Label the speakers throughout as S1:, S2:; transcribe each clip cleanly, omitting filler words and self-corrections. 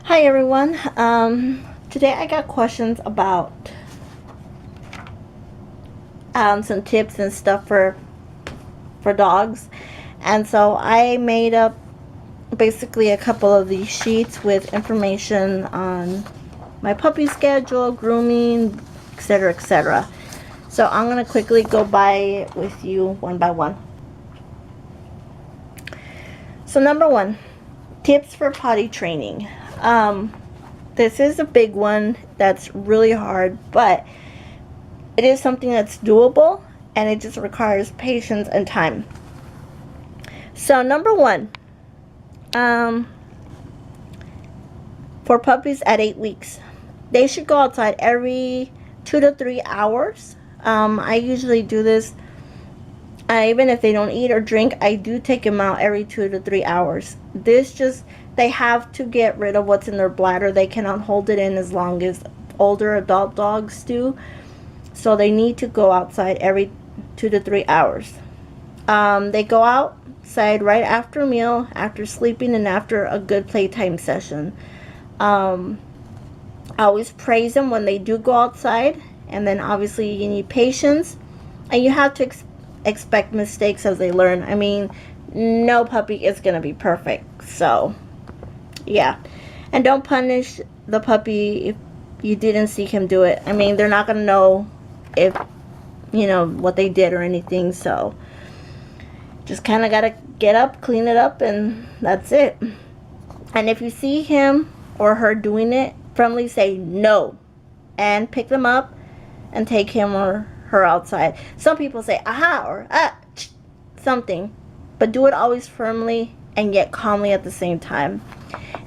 S1: Hi everyone. Today I got questions about some tips and stuff for dogs, and so I made up basically a couple of these sheets with information on my puppy schedule, grooming, etc., etc. So I'm gonna quickly go by it with you one by one. So number one, tips for potty training. This is a big one that's really hard, but it is something that's doable, and it just requires patience and time. So number one, for puppies at 8 weeks, they should go outside every 2 to 3 hours. I usually do this, even if they don't eat or drink, I do take them out every 2 to 3 hours. They have to get rid of what's in their bladder. They cannot hold it in as long as older adult dogs do. So they need to go outside every 2 to 3 hours. They go outside right after a meal, after sleeping, and after a good playtime session. I always praise them when they do go outside. And then obviously you need patience. And you have to expect mistakes as they learn. I mean, no puppy is going to be perfect. So, yeah. And don't punish the puppy if you didn't see him do it. I mean, they're not going to know if, what they did or anything. So, just kind of got to get up, clean it up, and that's it. And if you see him or her doing it, firmly say no. And pick them up and take him or her outside. Some people say aha or something, but do it always firmly and yet calmly at the same time.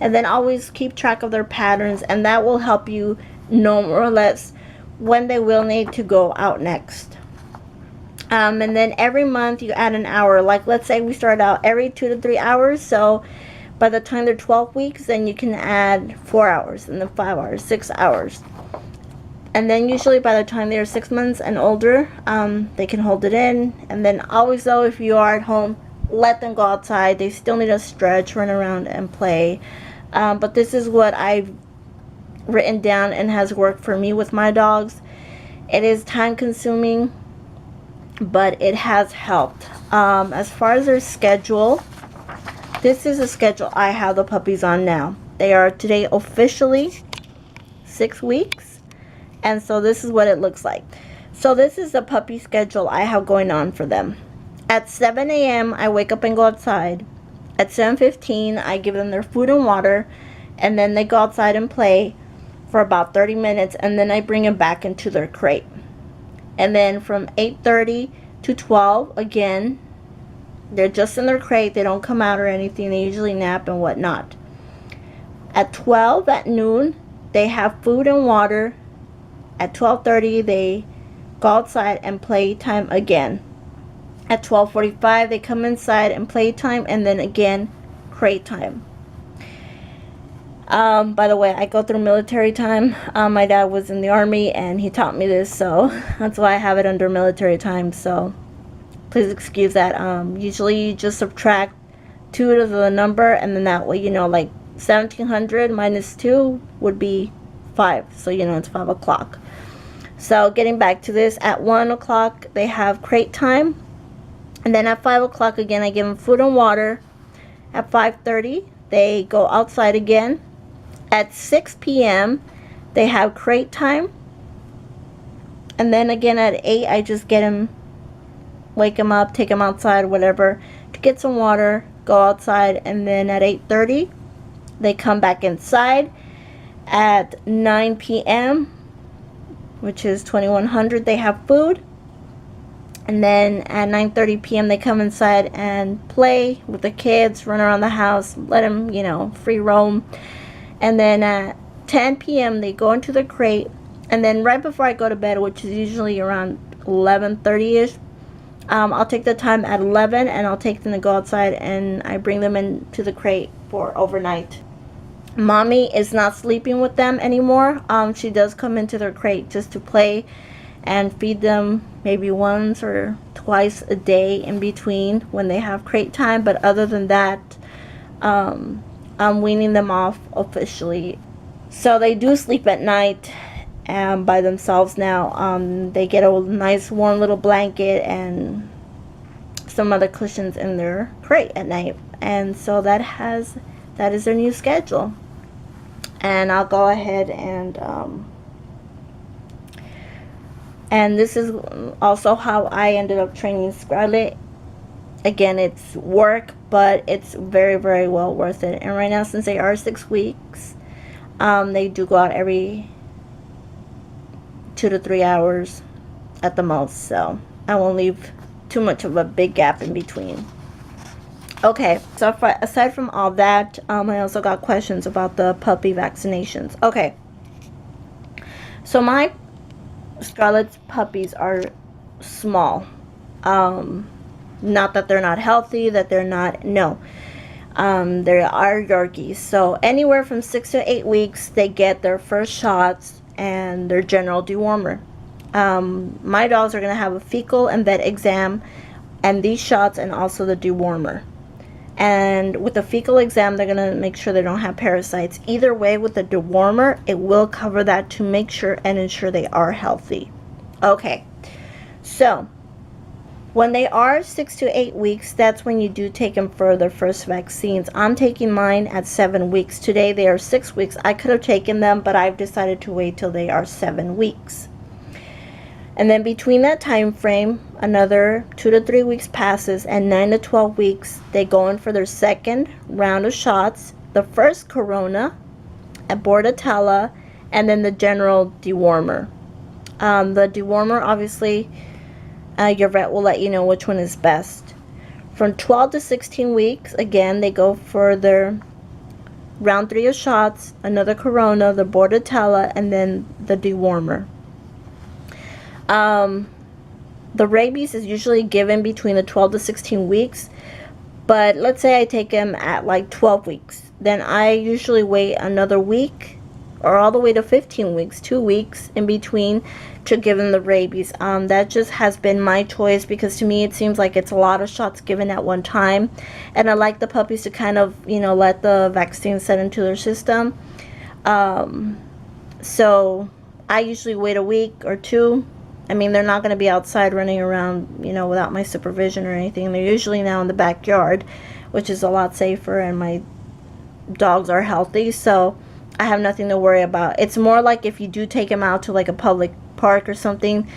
S1: And then always keep track of their patterns, and that will help you know more or less when they will need to go out next. And then every month you add an hour. Like, let's say we start out every 2 to 3 hours, so by the time they're 12 weeks, then you can add 4 hours, and then 5 hours, 6 hours. And then usually by the time they're 6 months and older, they can hold it in. And then always, though, if you are at home, let them go outside. They still need to stretch, run around, and play. But this is what I've written down and has worked for me with my dogs. It is time consuming, but it has helped. As far as their schedule, this is a schedule I have the puppies on now. They are today officially 6 weeks. And so this is what it looks like. So this is the puppy schedule I have going on for them. At 7 a.m. I wake up and go outside. At 7:15 I give them their food and water, and then they go outside and play for about 30 minutes, and then I bring them back into their crate. And then from 8:30 to 12, again, they're just in their crate. They don't come out or anything. They usually nap and whatnot. At 12 at noon, they have food and water. At 12:30, they go outside and play time again. At 12:45, they come inside and play time, and then again, crate time. By the way, I go through military time. My dad was in the Army, and he taught me this, so that's why I have it under military time. So please excuse that. Usually, you just subtract 2 to the number, and then that way, like 1700 minus 2 would be 5. So, it's 5 o'clock. So getting back to this, at 1 o'clock they have crate time, and then at 5 o'clock again I give them food and water. At 5:30 they go outside again. At 6 p.m. they have crate time, and then again at 8 I just wake them up, take them outside, whatever, to get some water, go outside, and then at 8:30 they come back inside. At 9 p.m., which is 2100, they have food. And then at 9:30 p.m. they come inside and play with the kids, run around the house, let them, free roam. And then at 10 p.m. they go into the crate. And then right before I go to bed, which is usually around 11:30ish, I'll take the time at 11, and I'll take them to go outside, and I bring them into the crate for overnight. Mommy is not sleeping with them anymore. She does come into their crate just to play and feed them maybe once or twice a day in between when they have crate time. But other than that, weaning them off officially. So they do sleep at night by themselves now. They get a nice warm little blanket and some other cushions in their crate at night. And so that is their new schedule. And I'll go ahead and this is also how I ended up training Scarlett. Again, it's work, but it's very, very well worth it. And right now, since they are 6 weeks, they do go out every 2 to 3 hours at the most. So I won't leave too much of a big gap in between. Okay, so aside from all that, I also got questions about the puppy vaccinations. Okay, so my Scarlett's puppies are small. Not that they're not healthy, that they're not, no. They are Yorkies. So anywhere from 6 to 8 weeks, they get their first shots and their general dewormer. My dogs are going to have a fecal and vet exam and these shots and also the dewormer. And with the fecal exam, they're going to make sure they don't have parasites. Either way, with the dewormer, it will cover that to make sure and ensure they are healthy. Okay, so when they are 6 to 8 weeks, that's when you do take them for their first vaccines. I'm taking mine at 7 weeks. Today they are 6 weeks. I could have taken them, but I've decided to wait till they are 7 weeks. And then between that time frame, another 2 to 3 weeks passes, and 9 to 12 weeks, they go in for their second round of shots. The first Corona, a Bordetella, and then the general dewormer. The dewormer, obviously, your vet will let you know which one is best. From 12 to 16 weeks, again, they go for their round 3 of shots, another Corona, the Bordetella, and then the dewormer. The rabies is usually given between the 12 to 16 weeks, but let's say I take them at like 12 weeks. Then I usually wait another week or all the way to 15 weeks, 2 weeks in between to give them the rabies. That just has been my choice because to me it seems like it's a lot of shots given at one time, and I like the puppies to kind of, you know, let the vaccine set into their system. So I usually wait a week or two. I mean, they're not going to be outside running around, you know, without my supervision or anything. They're usually now in the backyard, which is a lot safer, and my dogs are healthy, so I have nothing to worry about. It's more like if you do take them out to like a public park or something,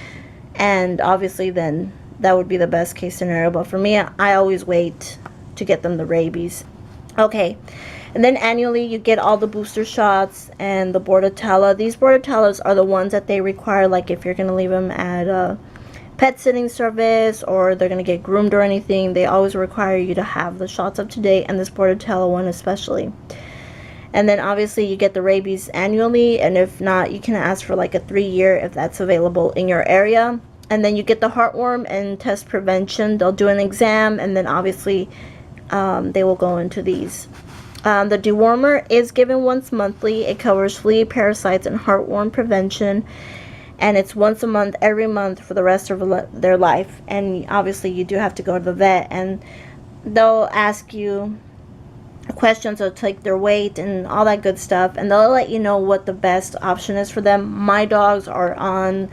S1: and obviously then that would be the best case scenario. But for me, I always wait to get them the rabies. Okay. And then annually you get all the booster shots and the Bordetella. These Bordetellas are the ones that they require, like if you're going to leave them at a pet sitting service or they're going to get groomed or anything, they always require you to have the shots up to date, and this Bordetella one especially. And then obviously you get the rabies annually, and if not, you can ask for like a 3-year if that's available in your area. And then you get the heartworm and test prevention. They'll do an exam, and then obviously they will go into these. The dewormer is given once monthly. It covers flea, parasites, and heartworm prevention. And it's once a month, every month for the rest of their life. And obviously you do have to go to the vet, and they'll ask you questions, they'll take their weight and all that good stuff. And they'll let you know what the best option is for them. My dogs are on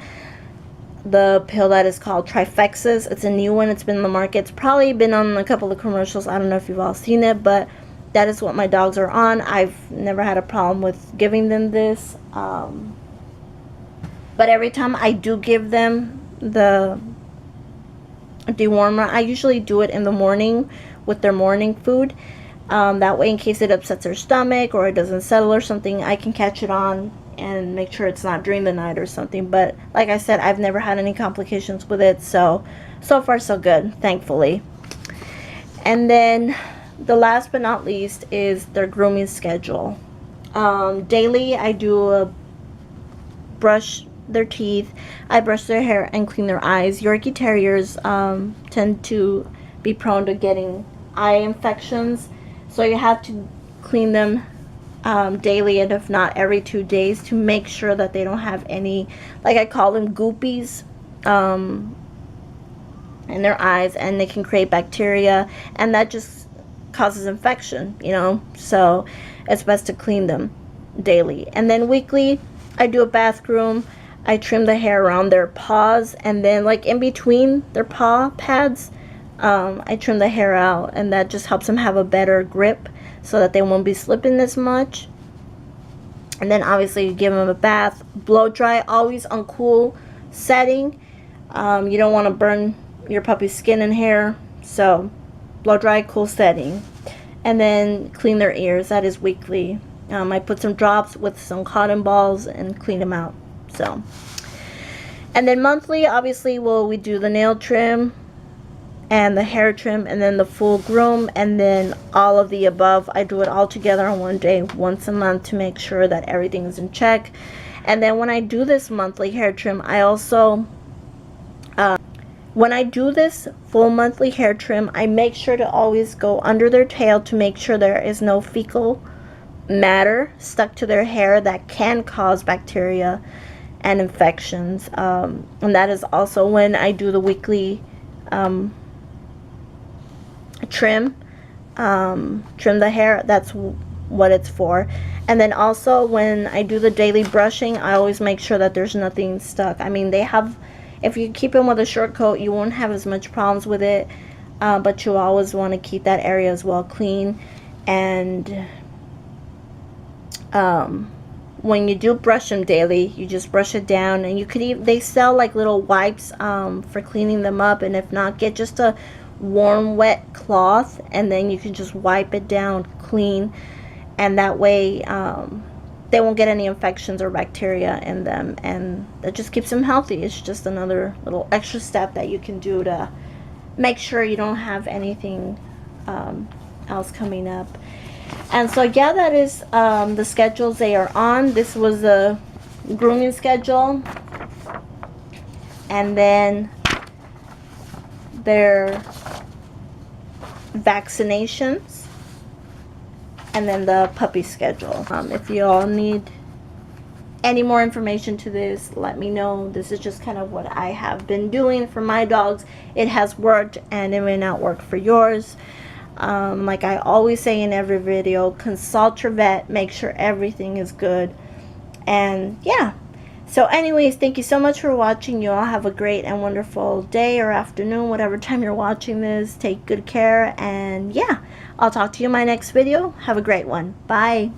S1: the pill that is called Trifexis. It's a new one. It's been in the market. It's probably been on a couple of commercials. I don't know if you've all seen it, but that is what my dogs are on. I've never had a problem with giving them this. But every time I do give them the dewormer, I usually do it in the morning with their morning food. That way, in case it upsets their stomach or it doesn't settle or something, I can catch it on and make sure it's not during the night or something. But like I said, I've never had any complications with it. So far so good, thankfully. And then the last but not least is their grooming schedule. Daily, I do brush their teeth, I brush their hair, and clean their eyes. Yorkie Terriers tend to be prone to getting eye infections, so you have to clean them daily, and if not every 2 days, to make sure that they don't have any, like I call them, goopies in their eyes, and they can create bacteria, and that just causes infection, you know, so it's best to clean them daily. And then weekly, I do a bath groom. I trim the hair around their paws, and then like in between their paw pads, I trim the hair out, and that just helps them have a better grip so that they won't be slipping as much. And then obviously you give them a bath, blow dry, always on cool setting. You don't want to burn your puppy's skin and hair, so blow dry, cool setting. And then clean their ears. That is weekly. I put some drops with some cotton balls and clean them out. So, and then monthly, obviously, we do the nail trim and the hair trim, and then the full groom, and then all of the above. I do it all together on one day, once a month, to make sure that everything is in check. And then when I do this monthly hair trim, I also, when I do this full monthly hair trim, I make sure to always go under their tail to make sure there is no fecal matter stuck to their hair that can cause bacteria and infections. And that is also when I do the weekly trim the hair. That's what it's for. And then also when I do the daily brushing, I always make sure that there's nothing stuck. I mean, if you keep them with a short coat, you won't have as much problems with it, but you always want to keep that area as well clean. And when you do brush them daily, you just brush it down, and you could even, they sell like little wipes for cleaning them up. And if not, get just a warm wet cloth, and then you can just wipe it down clean, and that way they won't get any infections or bacteria in them, and that just keeps them healthy. It's just another little extra step that you can do to make sure you don't have anything else coming up. And so yeah, that is the schedules they are on. This was the grooming schedule, and then their vaccinations, and then the puppy schedule. If you all need any more information to this, let me know. This is just kind of what I have been doing for my dogs. It has worked, and it may not work for yours. Like I always say in every video, consult your vet, make sure everything is good. And yeah, so anyways, thank you so much for watching. You all have a great and wonderful day or afternoon, whatever time you're watching this. Take good care, and yeah, I'll talk to you in my next video. Have a great one. Bye.